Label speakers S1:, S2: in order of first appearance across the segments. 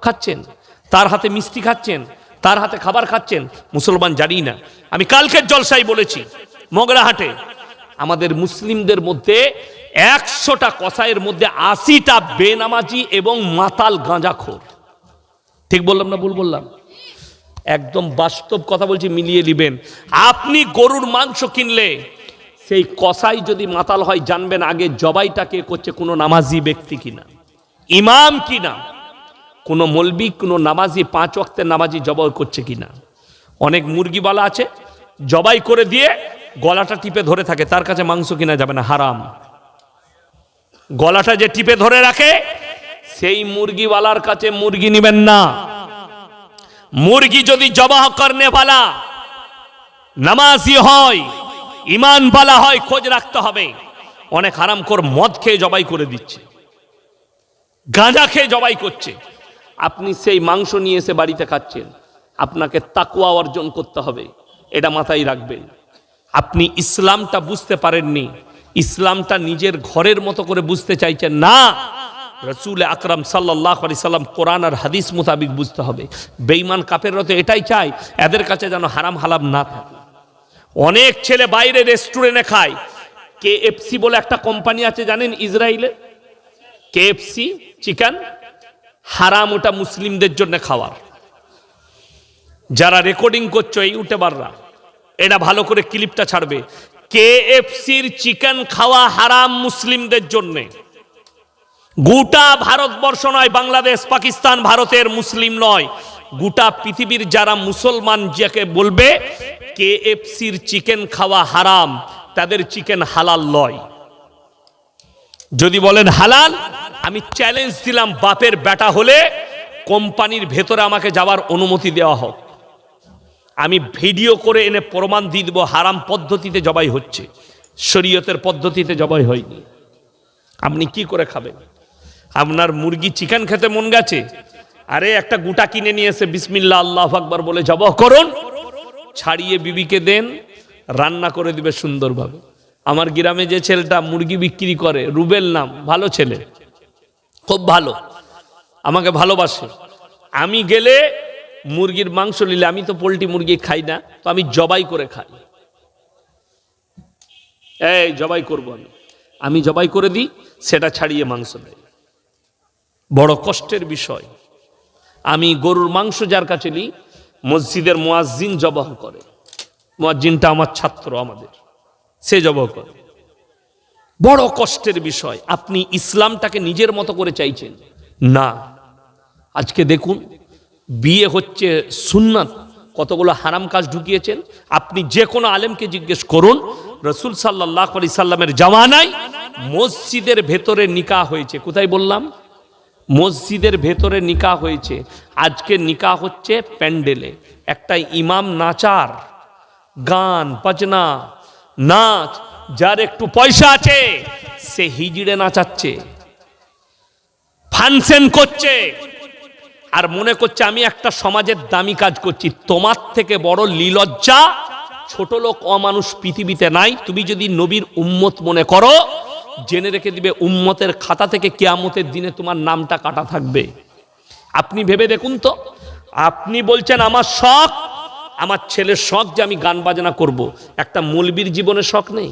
S1: খাচ্ছেন, তার হাতে মিষ্টি খাচ্ছেন, তার হাতে খাবার খাচ্ছেন, মুসলমান জানি না। আমি কালকের জলসায় বলেছি, মগরাহাটে আমাদের মুসলিমদের মধ্যে 100টা কসাইয়ের মধ্যে 80টা বেনামাজি এবং মাতাল গাঁজাখোর। ঠিক বললাম না ভুল বললাম? একদম বাস্তব কথা বলছি, মিলিয়ে নেবেন। আপনি গরুর মাংস কিনলে সেই কসাই যদি মাতাল হয়, জানবেন আগে জবাইটা কে করছে, কোনো নামাজি ব্যক্তি কিনা, ইমাম কিনা, কোনো মলবি, কোনো নামাজি, 5 ওয়াক্তের নামাজি জবাই করছে কিনা। অনেক মুরগিওয়ালা আছে, জবাই করে দিয়ে গলাটা টিপে ধরে থাকে, তার কাছে মাংস কিনা যাবে না, হারাম। গলাটা যে টিপে ধরে রাখে সেই মুরগিওয়ালার কাছে মুরগি নেবেন না। মুরগি যদি জবাহ করনে वाला নামাজি হয়, ইমান वाला হয়, খোঁজ রাখতে হবে। অনেক হারামখোর মদ খেয়ে জবাই করে দিচ্ছে, গাঁজা খেয়ে জবাই করছে। আপনি সেই মাংস নিয়ে এসে বাড়িতে খাচ্ছেন, আপনাকে তাকওয়া অর্জন করতে হবে, এটা মাথায় রাখবেন। আপনি ইসলামটা বুঝতে পারেননি, ইসলামটা নিজের ঘরের মতো করে বুঝতে চাইছেন না। রসুল আকরাম সাল্লাল্লাহু আলাইহি সাল্লাম কোরআন আর হাদিস মোতাবিক বুঝতে হবে। বেঈমান কাফেররা তো এটাই চায়, এদের কাছে যেন হারাম হালাম না থাকে। অনেক ছেলে বাইরে রেস্টুরেন্টে খায়। কেএফসি বলে একটা কোম্পানি আছে জানেন ইসরায়েলে, কেএফসি চিকেন হারাম, ওটা মুসলিমদের জন্য খাওয়ার। যারা রেকর্ডিং করছো ইউটিউবাররা, এটা ভালো করে ক্লিপটা ছাড়বে। কেএফসির চিকেন খাওয়া হারাম মুসলিমদের জন্য। গোটা ভারতবর্ষ নয়, বাংলাদেশ, পাকিস্তান, ভারতের মুসলিম নয়, গোটা পৃথিবীর যারা মুসলমান যাকে বলবে কেএফসির চিকেন খাওয়া হারাম, তাদের চিকেন হালাল নয়। যদি বলেন হালাল, আমি চ্যালেঞ্জ দিলাম, বাপের বেটা হলে কোম্পানির ভেতরে আমাকে যাওয়ার অনুমতি দেওয়া হোক, আমি ভিডিও করে এনে প্রমাণ দিয়ে দেবো হারাম পদ্ধতিতে জবাই হচ্ছে, শরীয়তের পদ্ধতিতে জবাই হয়নি। আপনি কি করে খাবেন? আপনার মুরগি চিকেন খেতে মন গেছে, আরে একটা গোটা কিনে নিয়ে এসে বিসমিল্লাহ আল্লাহু আকবার বলে জবাহ করুন, ছাড়িয়ে বিবিকে দেন, রান্না করে দিবে সুন্দরভাবে। আমার গ্রামে যে ছেলেটা মুরগি বিক্রি করে, রুবেল নাম, ভালো ছেলে, খুব ভালো, আমাকে ভালোবাসে। আমি গেলে মুরগির মাংস নিলে, আমি তো পোলট্রি মুরগি খাই না, তো আমি জবাই করে খাই। এই জবাই করবো, আমি জবাই করে দিই, সেটা ছাড়িয়ে মাংস দেয়। বড় কষ্টের বিষয়। আমি গরুর মাংস যার কাছে নিই, মসজিদের মুয়াজ্জিন জবাহ করে, মুয়াজ্জিনটা আমার ছাত্র, আমাদের, সে জবাহ করে। বড় কষ্টের বিষয়। আপনি ইসলামটাকে নিজের মতো করে চাইছেন না। আজকে দেখুন, বিয়ে হচ্ছে সুন্নাত, কতগুলো হারাম কাজ ঢুকিয়েছেন। আপনি যে কোনো আলেমকে জিজ্ঞেস করুন, রসুল সাল্লাল্লাহু আলাইহি সাল্লামের জামানায় মসজিদের ভেতরে নিকাহ হয়েছে। কোথায় বললাম? মসজিদের ভেতরে নিকাহ হয়েছে। আজকে নিকাহ হচ্ছে প্যান্ডেলে, একটা ইমাম নাচার, গান বাজনা, নাচ, যার একটু পয়সা আছে সে হিজড়ে নাচাচ্ছে, ফাংশন করছে, আর মনে করছে আমি একটা সমাজের দামি কাজ করছি। তোমার থেকে বড় লিলজ্জা ছোট লোক অমানুষ পৃথিবীতে নাই। তুমি যদি নবীর উম্মত মনে করো, জেনে রেখে দিবে উম্মতের খাতা থেকে কিয়ামতের দিনে তোমার নামটা কাটা থাকবে। আপনি ভেবে দেখুন তো, আপনি বলছেন আমার শখ, আমার ছেলের শখ যে আমি গান বাজনা করব, একটা মৌলবীর জীবনে শখ নেই,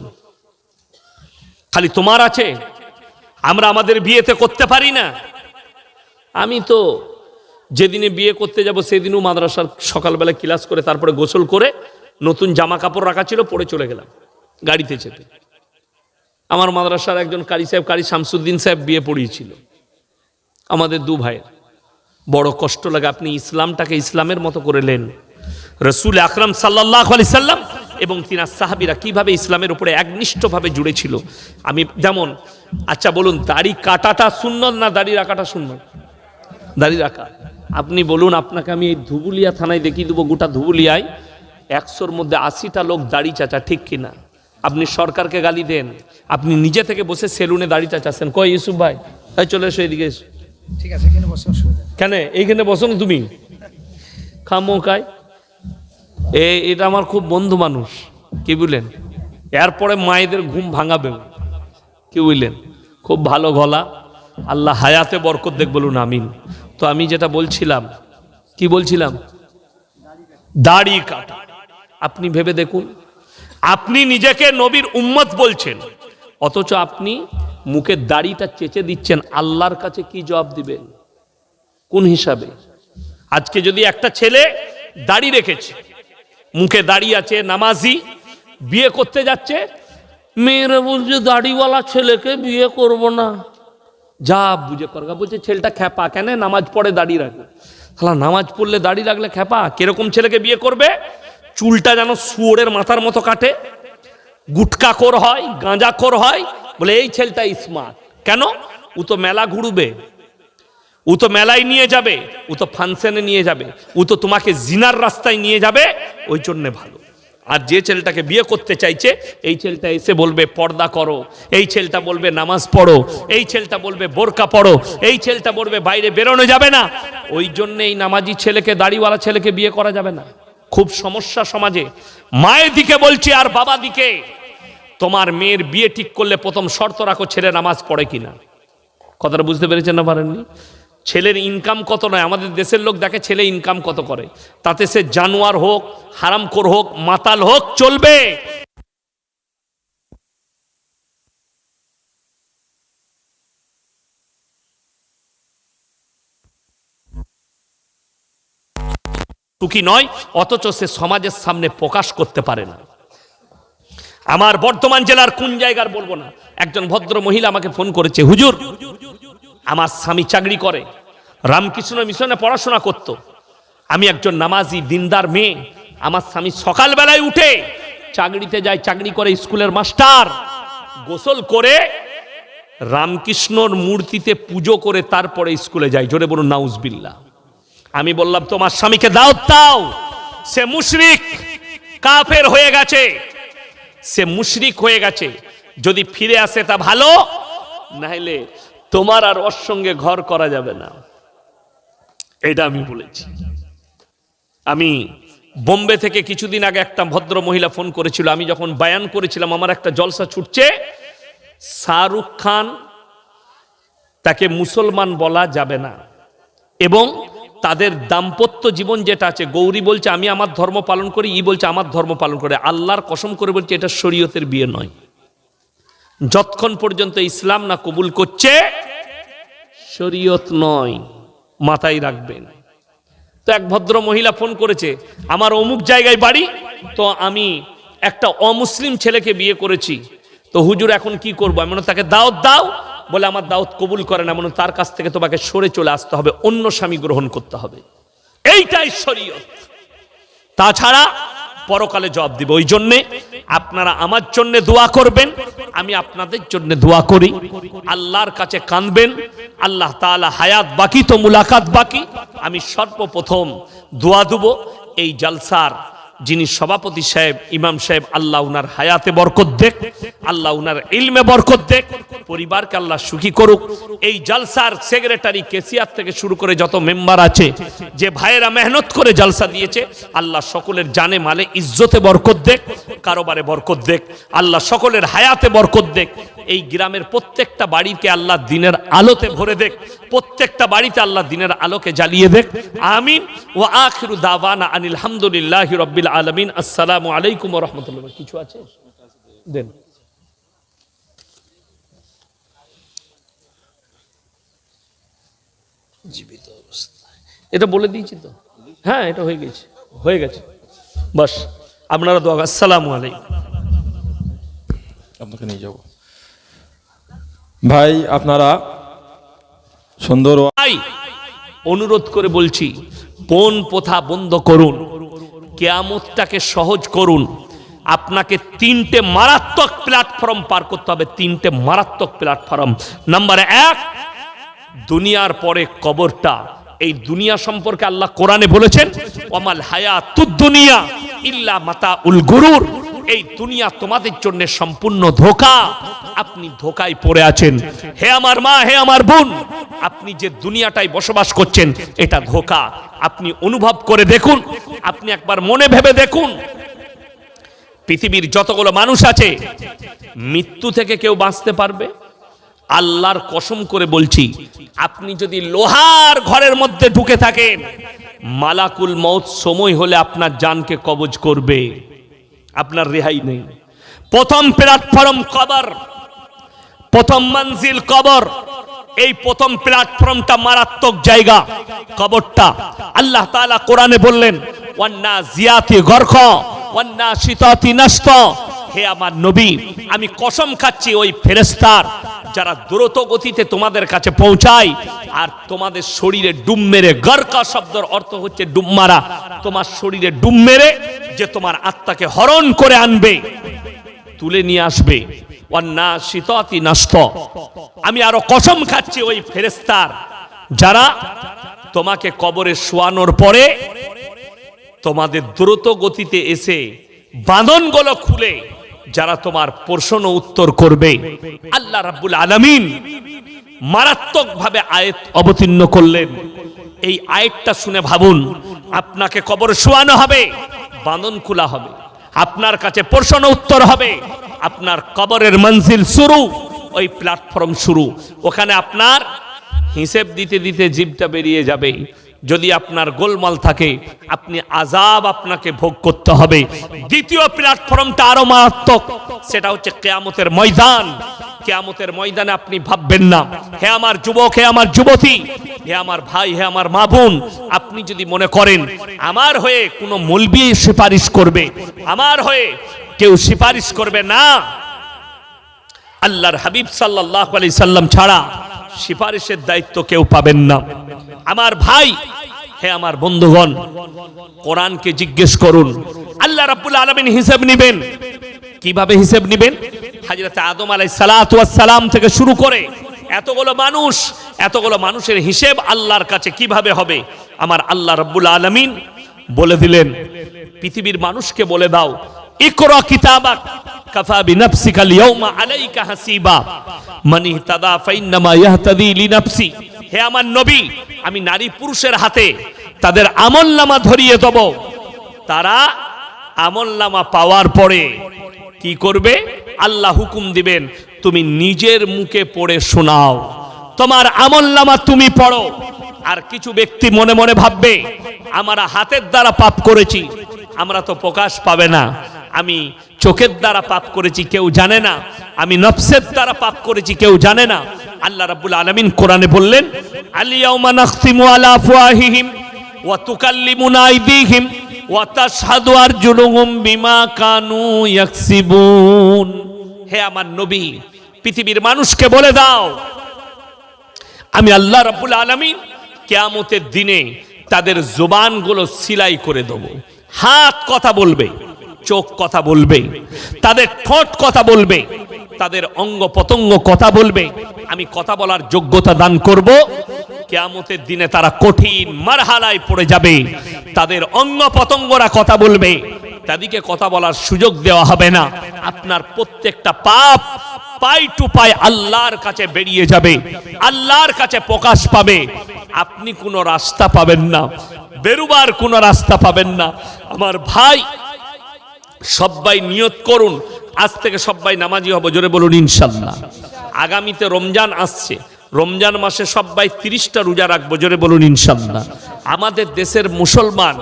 S1: খালি তোমার আছে। আমরা আমাদের বিয়েতে করতে পারি না। আমি তো যেদিনে বিয়ে করতে যাব সেদিনও মাদ্রাসার সকালবেলা ক্লাস করে তারপরে গোসল করে নতুন জামা কাপড় রাখা ছিল, পরে চলে গেলাম গাড়িতে চেপে। আমার মাদ্রাসার একজন কারি সাহেব, কারি শামসুদ্দিন সাহেব বিয়ে পড়িয়েছিল আমাদের দু ভাইয়ের। বড় কষ্ট লাগে। আপনি ইসলামটাকে ইসলামের মতো করে নেন। রসুল আকরাম সাল্লাল্লাহু আলাইহি সাল্লাম এবং তিনার সাহাবীরা কিভাবে ইসলামের উপরে একনিষ্ঠভাবে জুড়ে ছিল। আমি যেমন, আচ্ছা বলুন, দাড়ি কাটাটা সুন্নত না দাড়ি রাখাটা সুন্নত? দাড়ি রাখা। আপনি বলুন, আপনাকে আমি এই ধুবুলিয়া থানায় দেখিয়ে দেবো, গোটা ধুবুলিয়ায় 100-র মধ্যে 80টা লোক দাড়ি চাচা, ঠিক কিনা? আপনি সরকারকে গালি দেন, আপনি নিজে থেকে বসে সেলুনে দাড়ি চাচাচ্ছেন। কই ইউসুফ ভাই, তাই চলে এসো এদিকে এসো।
S2: ঠিক আছে, এখানে বসে অসুবিধা
S1: কেন? এইখানে বসো না তুমি, খামোকায়। এটা আমার খুব বন্ধু মানুষ, কি বুঝলেন? এরপরে মায়েদের ঘুম ভাঙাবে, কি বুঝলেন? খুব ভালো গলা, আল্লাহ হায়াতে বরকত দেখ, বলুন আমিন। তো আমি যেটা বলছিলাম, কি বলছিলাম, দাড়ি কাটা। আপনি ভেবে দেখুন, আপনি নিজেকে নবীর উম্মত বলছেন, অথচ আপনি মুখের দাড়িটা চেঁচে দিচ্ছেন। আল্লাহর কাছে কি জবাব দিবেন, কোন হিসাবে? আজকে যদি একটা ছেলে দাড়ি রেখেছে, মুখে দাড়ি আছে, নামাজি, বিয়ে করতে যাচ্ছে, মেয়েরা বলছে দাড়িওয়ালা ছেলেকে বিয়ে করব না। যা বুঝে করগা, বলছে ছেলেটা খ্যাপা, কেন নামাজ পড়ে দাড়ি রাখে। তাহলে নামাজ পড়লে দাড়ি রাখলে খ্যাপা? কিরকম ছেলেকে বিয়ে করবে? চুলটা যেন শুয়োরের মাথার মতো কাটে, গুটকাখোর হয়, গাঁজাখোর হয়, বলে এই ছেলেটা স্মার্ট। কেন? ও তো মেলা ঘুরবে, ও তো মেলায় নিয়ে যাবে, ও তো ফাংশনে নিয়ে যাবে, ও তো তোমাকে জিনার রাস্তায় নিয়ে যাবে, ওই জন্যে ভালো। আর যে ছেলেটাকে বিয়ে করতে চাইছে, এই ছেলেটা এসে বলবে পর্দা করো, এই ছেলেটা বলবে নামাজ পড়ো, এই ছেলেটা বলবে বোরকা পড়ো, এই ছেলেটা বলবে বাইরে বেরোনো যাবে না। ওই জন্য এই নামাজি ছেলেকে, দাড়িওয়ালা ছেলেকে বিয়ে করা যাবে না। খুব সমস্যা সমাজে। মায়ের দিকে বলছি আর বাবা দিকে, তোমার মেয়ের বিয়ে ঠিক করলে প্রথম শর্ত রাখো ছেলে নামাজ পড়ে কিনা। কথাটা বুঝতে পেরেছেন না পারেননি? ছেলের ইনকাম কত নয়, আমাদের দেশের লোক দেখে ছেলে ইনকাম কত করে, তাতে সে জানোয়ার হোক, হারামখোর হোক, মাতাল হোক, চলবে। সুখী নয়, অথচ সে সমাজের সামনে প্রকাশ করতে পারে না। আমার বর্ধমান জেলার কোন জায়গার বলবো না, একজন ভদ্র মহিলা আমাকে ফোন করেছে, হুজুর আমার স্বামী চাকরি করে, রামকৃষ্ণ মিশনে পড়াশোনা করত, আমি একজন নামাজি দিনদার মেয়ে, আমার স্বামী সকালবেলায় উঠে চাকরিতে যায়, চাকরি করে স্কুলের মাস্টার, গোসল করে রামকৃষ্ণর মূর্তিতে পুজো করে তারপরে স্কুলে যায়। জোরে বলুন নাউজবিল্লাহ। আমি বললাম তোমার স্বামীকে দাওয়াত দাও, সে মুশরিক, কাফের হয়ে গেছে, সে মুশরিক হয়ে গেছে, যদি ফিরে আসে তা ভালো, নাইলে তোমার আর ওর সঙ্গে ঘর করা যাবে না। এটা আমি বলেছি। আমি বোম্বে থেকে কিছুদিন আগে একটা ভদ্র মহিলা ফোন করেছিল, আমি যখন বায়ান করেছিলাম আমার একটা জলসা ছুটছে, শাহরুখ খান তাকে মুসলমান বলা যাবে না, এবং তাদের দাম্পত্য জীবন যেটা আছে, গৌরী বলছে আমি আমার ধর্ম পালন করি, ই বলছে আমার ধর্ম পালন করে, আল্লাহর কসম করে বলছে এটা শরীয়তের বিয়ে নয়, যতক্ষণ পর্যন্ত ইসলাম না কবুল করছে শরীয়ত নয়, মাথায় রাখবেন। তো এক ভদ্র মহিলা ফোন করেছে, আমার অমুক জায়গায় বাড়ি, তো আমি একটা অমুসলিম ছেলেকে বিয়ে করেছি, তো হুজুর এখন কি করবো? আমি বললাম তাকে দাওয়াত দাও। বলে আমার দাওয়াত কবুল করে না, বলুন তার কাছ থেকে তোমাকে সরে চলে আসতে হবে, অন্য স্বামী গ্রহণ করতে হবে, এইটাই শরীয়ত, তাছাড়া পরকালে জবাব দিবে। ওই জন্যে আপনারা আমার জন্য দোয়া করবেন, আমি আপনাদের জন্য দোয়া করি, আল্লাহর কাছে কাঁদবেন। আল্লাহ তাআলা হায়াত বাকি তো মুলাকাত বাকি। আমি সর্বপ্রথম দোয়া দেব এই জালসার যিনি সভাপতি সাহেব, ইমাম সাহেব, আল্লাহ উনার হায়াতে বরকত দেখ, আল্লাহ উনার ইলমে বরকত দেখ, পরিবারকে আল্লাহ সুখী করুক। এই জালসার সেক্রেটারি, কেসিয়ার থেকে শুরু করে যত মেম্বার আছে, যে ভাইয়েরা মেহনত করে জালসা দিয়েছে, আল্লাহ সকলের জানে মালে ইজ্জতে বরকত দেখ, কারোবারে বরকত দেখ, আল্লাহ সকলের হায়াতে বরকত দেখ। এই গ্রামের প্রত্যেকটা বাড়িকে আল্লাহ দিনের আলোতে ভরে দেখ, প্রত্যেকটা বাড়িতে আল্লাহ দিনের আলোকে জ্বালিয়ে দেখ। আমিন। ওয়া আখিরু দাওয়ানা আনিল হামদুলিল্লাহি রাব্বিল আলামিন। আসসালামু আলাইকুম ওয়া রাহমাতুল্লাহ। কিছু আছে দেন। জীবিত অবস্থায় এটা বলে দিয়েছি তো, হ্যাঁ এটা হয়ে গেছে, হয়ে গেছে, বাস আপনারা দোয়া। আসসালামু আলাইকুম।
S3: আপনাকে নিয়ে যাব ভাই, আপনারা সুন্দর
S1: ভাই অনুরোধ করে বলছি, পণ প্রথা বন্ধ করুন, কিয়ামতটাকে সহজ করুন। আপনাকে তিনটে মারাত্মক প্ল্যাটফর্ম পার করতে হবে, তিনটে মারাত্মক প্ল্যাটফর্ম। নাম্বার 1, দুনিয়ার পরে কবরটা। এই দুনিয়া সম্পর্কে আল্লাহ কোরআনে বলেছেন, ওয়ামাল হায়াতুদ দুনিয়া ইল্লা মাতাউল গুরুর। এই দুনিয়া তোমাদের জন্য সম্পূর্ণ ধোঁকা, আপনি ধোঁকায় পড়ে আছেন। হে আমার মা, হে আমার বোন, আপনি যে দুনিয়াটায় বসবাস করছেন এটা ধোঁকা। আপনি অনুভব করে দেখুন, আপনি একবার মনে ভেবে দেখুন, পৃথিবীর যতগুলো মানুষ আছে, মৃত্যু থেকে কেউ বাঁচতে পারবে? আল্লাহর কসম করে বলছি, আপনি যদি লোহার ঘরের মধ্যে ঢুকে থাকেন, মালাকুল মউত সময় হলে আপনার জানকে কবজ করবে, আপনার রেহাই নেই। প্রথম প্ল্যাটফর্ম কবর, প্রথম মঞ্জিল কবর। এই প্রথম প্ল্যাটফর্মটা মারাত্মক জায়গা, কবরটা। আল্লাহ তাআলা কোরআনে বললেন, ওয়ান্নাজিয়াতি গরকা ওয়ান্নাশিতাতি নাশতা। হে আমার নবী, আমি কসম খাচ্ছি ওই ফেরেশতার যারা দ্রুত গতিতে তোমাদের কাছে পৌঁছায় আর তোমাদের শরীরে ডুব মেরে, গরকা শব্দের অর্থ হচ্ছে ডুব মারা, তোমার শরীরে ডুব মেরে যে তোমার আত্মাকে হরণ করে আনবে, তুলে নিয়ে আসবে। ওয়ান্নাশিতাতি নাশতা। আমি আরো কসম খাচ্ছি ওই ফেরেশতার যারা তোমাকে কবরে শোয়ানোর পরে তোমাদের দ্রুত গতিতে এসে বাঁধনগুলো খুলে যারা তোমার প্রশ্ন উত্তর করবে। আল্লাহ রাব্বুল আলামিন মারাত্মকভাবে আয়াত অবতীর্ণ করলেন। এই আয়াতটা শুনে ভাবুন, আপনাকে কবরে শোয়ানো হবে, বাঁধন খোলা হবে, আপনার কাছে প্রশ্ন উত্তর হবে, আপনার কবরের মঞ্জিল শুরু, ওই প্ল্যাটফর্ম শুরু। ওখানে আপনার হিসেব দিতে দিতে জিভটা বেরিয়ে যাবে। যদি আপনার গোলমাল থাকে, আপনি আযাব আপনাকে ভোগ করতে হবে। দ্বিতীয় প্ল্যাটফর্মটা আরো মারাত্মক, সেটা হচ্ছে কিয়ামতের ময়দান। কিয়ামতের ময়দানে আপনি ভাববেন না, হে আমার যুবক, হে আমার যুবতী, হে আমার ভাই, হে আমার মা বোন, আপনি যদি মনে করেন আমার হয়ে কোনো মৌলবি সুপারিশ করবে, আমার হয়ে কেউ সুপারিশ করবে না, আল্লাহর হাবিব সাল্লাল্লাহু আলাইহি সাল্লাম ছাড়া সুপারিশের দায়িত্ব কেউ পাবেন না। আমার ভাই, হে আমার বন্ধুগণ, কোরআনকে জিজ্ঞেস করুন। আল্লাহ রাব্বুল আলামিন হিসাব নেবেন। কিভাবে হিসাব নেবেন? হযরত আদম আলাইহিস সালাতু ওয়াস সালাম থেকে শুরু করে এতগুলো মানুষের হিসেব আল্লাহর কাছে কিভাবে হবে? আমার আল্লাহ রাব্বুল আলামিন বলে দিলেন, পৃথিবীর মানুষকে বলে দাও, ইকরা কিতাবাক কাফা বিনাফসিকা আল-ইয়াওমা আলাইকা হাসিবা মান ইহতাদা ফাইন্নামা ইয়াহতাদি লিনাফসি। হে আমার নবী, আমি নারী পুরুষের হাতে তাদের আমলনামা ধরিয়ে দেব। তারা আমলনামা পাওয়ার পরে কি করবে? আল্লাহ হুকুম দিবেন, তুমি নিজের মুখে পড়ে শোনাও, তোমার আমলনামা তুমি পড়ো। আর কিছু ব্যক্তি মনে মনে ভাববে, আমরা হাতের দ্বারা পাপ করেছি, আমরা তো প্রকাশ পাবে না। আমি চোখের দ্বারা পাপ করেছি, কেউ জানে না। আমি নফসের দ্বারা পাপ করেছি, কেউ জানে না। আল্লাহ রাব্বুল আলামিন কোরআনে বললেন, আল-ইয়াওমা নাখতিমু আলা আফওয়াহিহিম ওয়া তুকাল্লিমুনা আইদিহিম ওয়া তাশহাদু আরজুলুহুম বিমা কানু ইয়াকসিবুন। হে আমার নবী, পৃথিবীর মানুষকে বলে দাও, আমি আল্লাহ রাব্বুল আলামিন কিয়ামতের দিনে তাদের জবানগুলো সিলাই করে দেব। হাত কথা বলবে, চোখ কথা বলবে, তাদের ঠোঁট কথা বলবে, তাদের অঙ্গ প্রত্যঙ্গ কথা বলবে। আমি কথা বলার যোগ্যতা দান করব। কিয়ামতের দিনে তারা কঠিন মারহালায় পড়ে যাবে, তাদের অঙ্গ প্রত্যঙ্গরা কথা বলবে, তাদেরকে কথা বলার সুযোগ দেওয়া হবে না। আপনার প্রত্যেকটা পাপ পাই টু পাই আল্লাহর কাছে বেরিয়ে যাবে, আল্লাহর কাছে প্রকাশ পাবে। আপনি কোনো রাস্তা পাবেন না, বেরুবার কোনো রাস্তা পাবেন না। আমার ভাই, সবাই নিয়ত করুন, আজ থেকে সবাই নামাজি হব। জোরে বলুন ইনশাআল্লাহ। আগামীতে রমজান আসছে, রমজান মাসে সবাই 30টা রোজা রাখবো। জোরে বলুন ইনশাআল্লাহ। আমাদের দেশের মুসলমান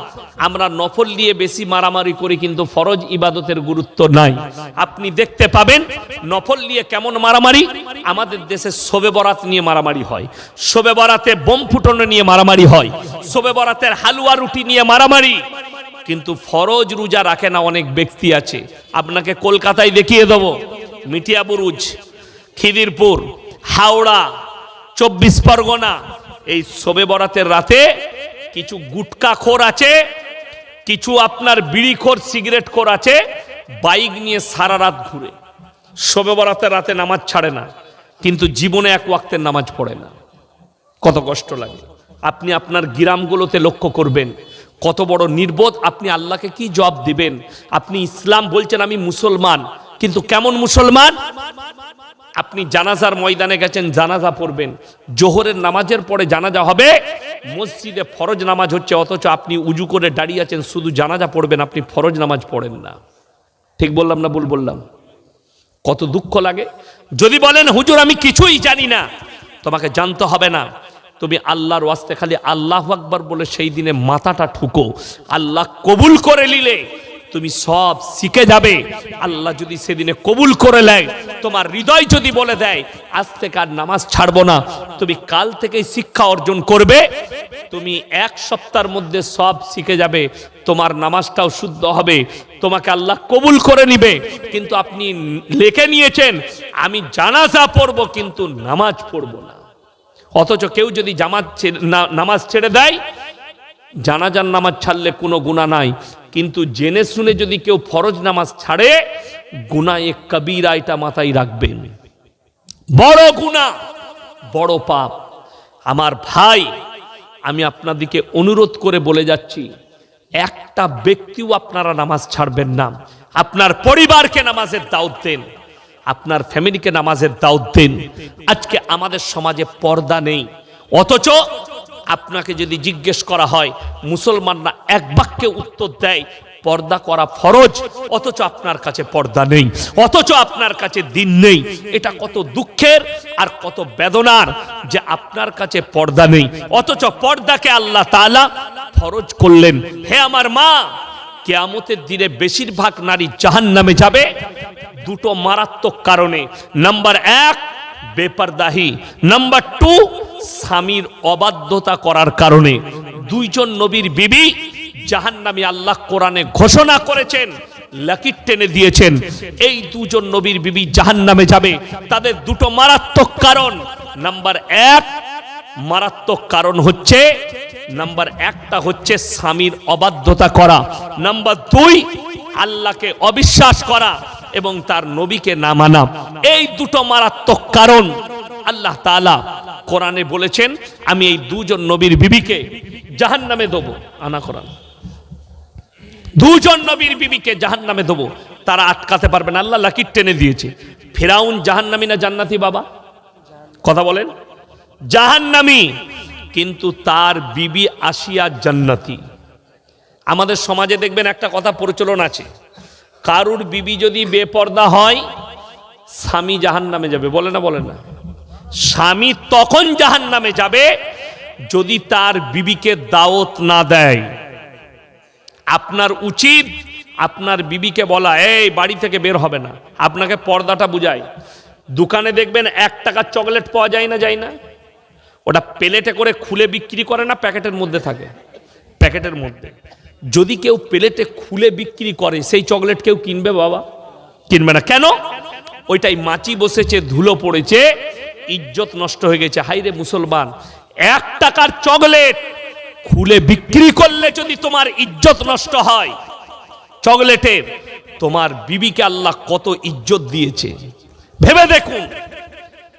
S1: আমরা নফল নিয়ে বেশি মারামারি করি, কিন্তু ফরজ ইবাদতের গুরুত্ব নাই। আপনি দেখতে পাবেন নফল নিয়ে কেমন মারামারি। আমাদের দেশে শবে বরাত নিয়ে মারামারি হয়, শবে বরাতে বোম ফুটানো নিয়ে মারামারি হয়, শবে বরাতের হালুয়া রুটি নিয়ে মারামারি। কিন্তু ফরজ রোজা রাখে না অনেক ব্যক্তি আছে। আপনাকে কলকাতায় দেখিয়ে দেব, মিঠিয়াবুরুজ, খিদিরপুর, হাওড়া, 24 পরগনা, এই শবে বরাতের রাতে কিছু গুটকাখোর আছে, কিছু আপনার বিড়িখোর, সিগারেটখোর আছে, বাইক নিয়ে সারা রাত ঘুরে। শবে বরাতের রাতে নামাজ ছাড়ে না, কিন্তু জীবনে এক ওয়াক্তের নামাজ পড়ে না। কত কষ্ট লাগে। আপনি আপনার গ্রামগুলোতে লক্ষ্য করবেন, কত বড় নির্বোধ। আপনি আল্লাহকে কি জবাব দিবেন? আপনি ইসলাম বলছেন, আমি মুসলমান, কিন্তু কেমন মুসলমান? আপনি জানাজার ময়দানে গেছেন, জানাজা পড়বেন, জোহরের নামাজের পরে জানাজা হবে, মসজিদে ফরজ নামাজ হচ্ছে, অথচ আপনি উজু করে দাঁড়িয়ে আছেন, শুধু জানাজা পড়বেন, আপনি ফরজ নামাজ পড়েন না। ঠিক বললাম না ভুল বললাম? কত দুঃখ লাগে। যদি বলেন হুজুর আমি কিছুই জানি না, তোমাকে জানতে হবে না, তুমি আল্লাহর ওয়াস্তে খালি আল্লাহু আকবার বলে সেই দিনে মাথাটা ঠুকো, আল্লাহ কবুল করে নিলে তুমি সব শিখে যাবে। আল্লাহ যদি সেদিনে কবুল করে নেয়, তোমার হৃদয় যদি বলে দেয় আজ থেকে আর নামাজ ছাড়বো না, তুমি কাল থেকেই শিক্ষা অর্জন করবে, তুমি এক সপ্তাহের মধ্যে সব শিখে যাবে, তোমার নামাজটাও শুদ্ধ হবে, তোমাকে আল্লাহ কবুল করে নিবে। কিন্তু আপনি লিখে নিয়েছেন আমি জানাজা পড়বো কিন্তু নামাজ পড়বো না। অথচ কেউ যদি নামাজ ছেড়ে দেয়, জানাজার নামাজ ছাড়লে কোনো গুনাহ নাই, কিন্তু জেনে শুনে যদি কেউ ফরজ নামাজ ছাড়ে, গুনাহে কবিরা, এটা মাথায় রাখবেন, বড় গুনাহ, বড় পাপ। আমার ভাই, আমি আপনাদেরকে অনুরোধ করে বলে যাচ্ছি, একটা ব্যক্তিও আপনারা নামাজ ছাড়বেন না। আপনার পরিবারকে নামাজের দাওয়াত দেন, আপনার ফ্যামিলিকে নামাজের দাওয়াত দেন। আজকে আমাদের সমাজে পর্দা নেই, অথচ আপনাকে যদি জিজ্ঞেস করা হয়, মুসলমানরা এক বাক্যে উত্তর দেয় পর্দা করা ফরজ, অথচ আপনার কাছে পর্দা নেই, অথচ আপনার কাছে দিন নেই। এটা কত দুঃখের আর কত বেদনার যে আপনার কাছে পর্দা নেই, অথচ পর্দাকে আল্লাহ তাআলা ফরজ করলেন। হে আমার মা, কিয়ামতের দিনে বেশিরভাগ নারী জাহান্নামে যাবে দুটো মারাত্মক কারণে। নাম্বার 1 বেপরদাহি, নাম্বার 2 স্বামীর অবাধ্যতা করার কারণে। দুইজন নবীর বিবি জাহান্নামী আল্লাহ কোরআনে ঘোষণা করেছেন, লাকির টেনে দিয়েছেন, এই দুজন নবীর বিবি জাহান্নামে যাবে। তাদের দুটো মারাত্মক কারণ। নাম্বার 1 মারাত্মক কারণ হচ্ছে, নাম্বার 1টা হচ্ছে স্বামীর অবাধ্যতা করা, নাম্বার 2 আল্লাহকে অবিশ্বাস করা এবং তার নবীকে না মানা। এই দুটো মারাত্মক কারণ আল্লাহ তাআলা কোরআনে বলেছেন আমি এই দুজন নবীর বিবিকে জাহান্নামে দেবো। আনা কোরআন, দুজন নবীর বিবিকে জাহান্নামে দেবো, তারা আটকাতে পারবে না। আল্লাহ লাকির টেনে দিয়েছে। ফিরাউন জাহান্নামী না জান্নাতি বাবা? কথা বলেন। জাহান্নামী, কিন্তু তার বিবি আসিয়া জান্নাতি। আমাদের সমাজে দেখবেন একটা কথা প্রচলন আছে, কারুর বিবি যদি বেপর্দা হয় স্বামী জাহান্নামে যাবে, বলে না? বলে না? স্বামী তখন জাহান্নামে যাবে যদি তার বিবিকে দাওয়াত না দেয়। আপনার উচিত আপনার বিবিকে বলা, এই বাড়ি থেকে বের হবে না, আপনাকে পর্দাটা বুঝায়। দোকানে দেখবেন 1 টাকার চকলেট পাওয়া যায় না, যায় না? ওটা প্লেটে করে খুলে বিক্রি করে না, প্যাকেটের মধ্যে থাকে, প্যাকেটের মধ্যে। যদি কেউ প্লেটে খুলে বিক্রি করে সেই চকলেট কেউ কিনবে বাবা? কিনবে না। কেন? ওইটাই মাছি বসেছে, ধুলো পড়েছে, ইজ্জত নষ্ট হয়ে গেছে। হাইরে মুসলমান, 1 টাকার চকলেট খুলে বিক্রি করলে যদি তোমার ইজ্জত নষ্ট হয় চকলেটের, তোমার বিবিকে আল্লাহ কত ইজ্জত দিয়েছে ভেবে দেখুন।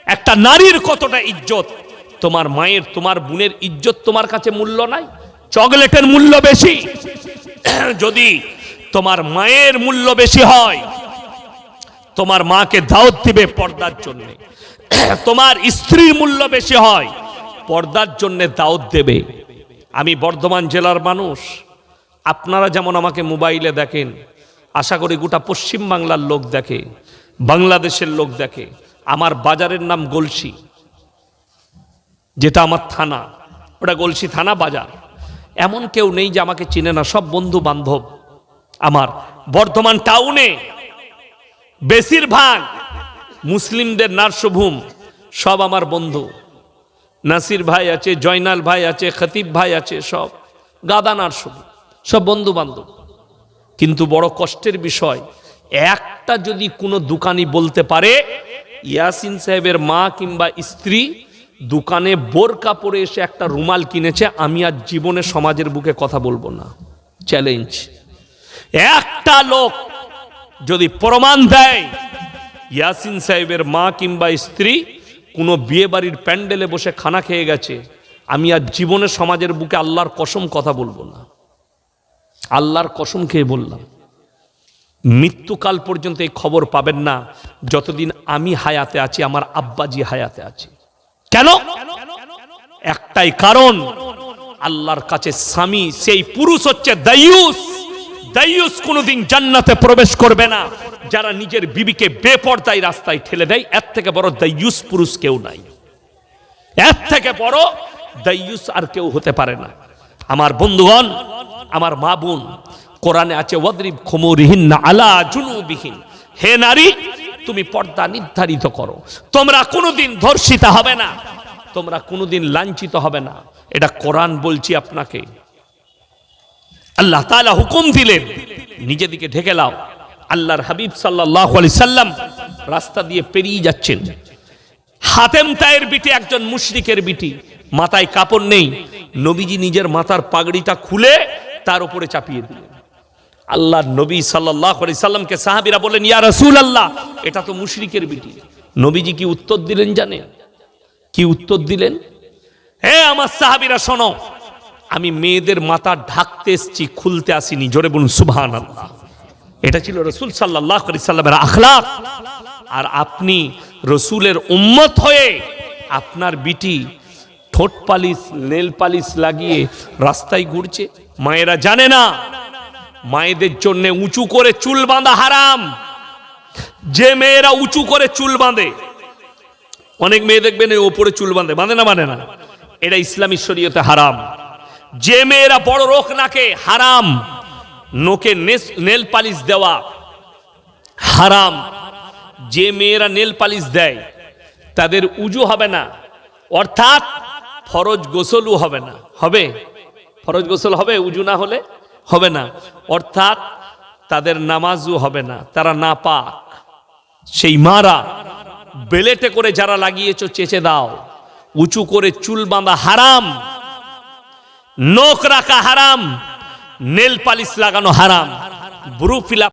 S1: একটা নারীর কতটা ইজ্জত, তোমার মায়ের, তোমার বোনের ইজ্জত তোমার কাছে মূল্য নাই, চকলেটের মূল্য বেশি। যদি তোমার মায়ের মূল্য বেশি হয়, তোমার মাকে দাওয়াত দিবে পর্দার জন্য। তোমার স্ত্রীর মূল্য বেশি হয়, পর্দার জন্য দাওয়াত দেবে। আমি বর্ধমান জেলার মানুষ, আপনারা যেমন আমাকে মোবাইলে দেখেন, আশা করি গোটা পশ্চিম বাংলার লোক দেখে, বাংলাদেশের লোক দেখে। আমার বাজারের নাম গলসি, যেটা আমার থানা, ওটা গলসি থানা বাজার। এমন কেউ নেই যে আমাকে চিনে না, সব বন্ধু বান্ধব আমার। বর্ধমান টাউনে বেশিরভাগ মুসলিমদের নার্সভূম, সব আমার বন্ধু। নাসির ভাই আছে, জয়নাল ভাই আছে, খতিব ভাই আছে, সব গাদা নার্সভূম, সব বন্ধু বান্ধব। কিন্তু বড় কষ্টের বিষয়, একটা যদি কোনো দোকানি বলতে পারে ইয়াসিন সাহেবের মা কিংবা স্ত্রী দোকানে বোরকা পরে এসে একটা রুমাল কিনেছে, আমি আর জীবনে সমাজের বুকে কথা বলবো না, চ্যালেঞ্জ। একটা লোক যদি প্রমাণ দেয় ইয়াসিন সাহেবের মা কিংবা স্ত্রী কোনো বিয়ে বাড়ির প্যান্ডেলে বসে খানা খেয়ে গেছে, আমি আর জীবনে সমাজের বুকে আল্লাহর কসম কথা বলবো না। আল্লাহর কসম খেয়ে বললাম, মৃত্যুকাল পর্যন্ত এই খবর পাবেন না যতদিন আমি হায়াতে আছি, আমার আব্বাজি হায়াতে আছে। কেন? একটাই কারণ, আল্লাহর কাছে স্বামী সেই পুরুষ হচ্ছে দাইয়ুস। দাইয়ুস কোনোদিন জান্নাতে প্রবেশ করবে না। যারা নিজের বিবিকে বেপরদায় রাস্তায় ঠেলে দেয়, এর থেকে বড় দাইয়ুস পুরুষ কেউ নাই, এর থেকে বড় দাইয়ুস আর কেউ হতে পারে না। আমার বন্ধুগণ, আমার মা বোন, কোরআনে আছে ওয়াদরিব খুমুরিহিন্না আলা জুনুবিহিন, হে নারী তুমি পর্দা নির্ধারিত করো, তোমরা কোনোদিন ধর্ষিতা হবে না, তোমরা কোনোদিন লাঞ্ছিত হবে না। এটা কোরআন বলছি আপনাকে। আল্লাহ তাআলা হুকুম দিলেন নিজে দিকে ঢেকে লাও। আল্লাহর হাবিব সাল্লাল্লাহু আলাইহি সাল্লাম রাস্তা দিয়ে পেরিয়ে যাচ্ছেন, হাতেম তায়ের বিটি, একজন মুশরিকের বিটি, মাথায় কাপড় নেই, নবীজি নিজের মাথার পাগড়িটা খুলে তার উপরে চাপিয়ে দিলেন। আল্লাহর নবী সাল্লাল্লাহু আলাইহি সাল্লামকে সাহাবীরা বলেন, ইয়া রাসূলুল্লাহ, এটা তো মুশরিকের বিটি। নবীজি কি উত্তর দিলেন জানেন? কি উত্তর দিলেন? হে আমার সাহাবীরা শোনো, আমি মেয়েদের মাথা ঢাকতে এসেছি, খুলতে আসিনি। জোরে বলুন সুবহানাল্লাহ। এটা ছিল রাসূল সাল্লাল্লাহু আলাইহি সাল্লামের আখলাক। আর আপনি রাসূলের উম্মত হয়ে আপনার বিটি ঠোঁট পালিশ, নেল পালিশ লাগিয়ে রাস্তায় ঘুরছে। মায়েরা জানে না মায়েদের জন্য উঁচু করে চুল বাঁধা হারাম। যে মেয়েরা উঁচু করে চুল বাঁধে, অনেক মেয়ে দেখবেন এই ওপরে চুল বাঁধে, বাঁধে না, এটা ইসলামী শরীয়তে হারাম। যে মেয়েরা বড় রোক নাকে, হারাম। নোকে নেল পালিশ দেওয়া হারাম। যে মেয়েরা নেল পালিশ দেয় তাদের উজু হবে না, অর্থাৎ ফরজ গোসলও হবে না। হবে? ফরজ গোসল হবে, উজু না হলে হবে না, অর্থাৎ তাদের নামাজও হবে না, তারা নাপাক। সেই মারা বেলেটে করে যারা লাগিয়েছো চেঁচে দাও। উঁচু করে চুল বাঁধা হারাম, নখ রাখা হারাম, নেল পালিশ লাগানো হারাম, ব্রু ফিল